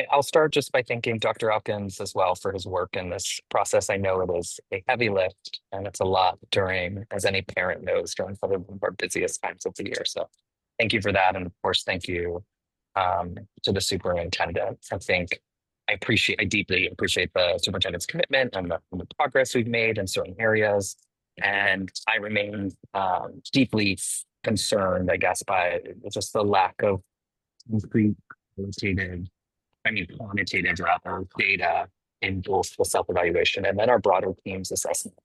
I'll start just by thanking Dr. Elkins as well for his work in this process. I know it is a heavy lift and it's a lot during, as any parent knows, during probably one of our busiest times of the year. So thank you for that. And of course, thank you to the superintendent. I deeply appreciate the superintendent's commitment and the progress we've made in certain areas. And I remain deeply concerned, I guess, by just the lack of concrete quantitative rather data in both the self-evaluation and then our broader team's assessment.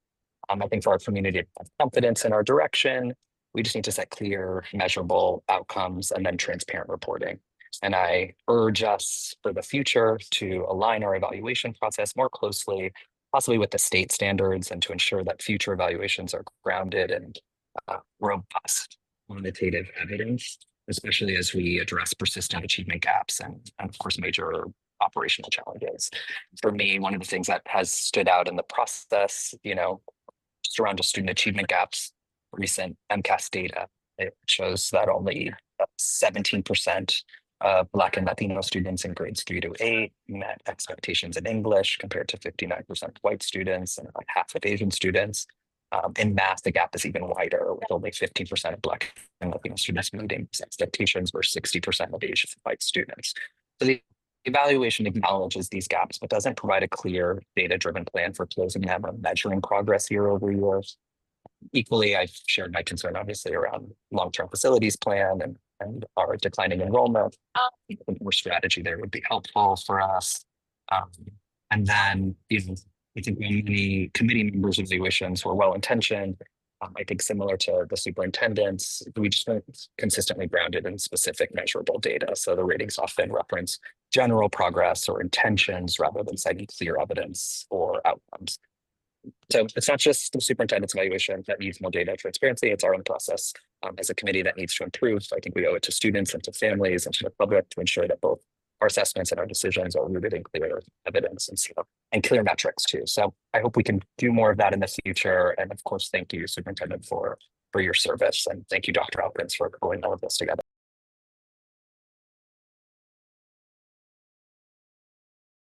I think for our community to have confidence in our direction, we just need to set clear, measurable outcomes and then transparent reporting. And I urge us for the future to align our evaluation process more closely, possibly with the state standards, and to ensure that future evaluations are grounded in robust quantitative evidence, especially as we address persistent achievement gaps and of course, major operational challenges. For me, one of the things that has stood out in the process, just around just student achievement gaps, recent MCAS data, it shows that only 17% of Black and Latino students in grades 3 to 8 met expectations in English compared to 59% of white students and about half of Asian students. In math, the gap is even wider, with only 15% of Black and Latino students meeting expectations versus 60% of Asian white students. So the evaluation acknowledges these gaps, but doesn't provide a clear data-driven plan for closing them or measuring progress year over year. Equally, I've shared my concern, obviously, around long-term facilities plan and our declining enrollment. I think more strategy there would be helpful for us. And then, I think many committee members' evaluations were well-intentioned. I think similar to the superintendent's, we just weren't consistently grounded in specific measurable data. So the ratings often reference general progress or intentions rather than citing clear evidence or outcomes. So it's not just the superintendent's evaluation that needs more data transparency, it's our own process as a committee that needs to improve. I think we owe it to students and to families and to the public to ensure that both our assessments and our decisions are rooted in clear evidence and clear metrics too. So I hope we can do more of that in the future. And of course, thank you, Superintendent, for your service. And thank you, Dr. Elkins, for pulling all of this together.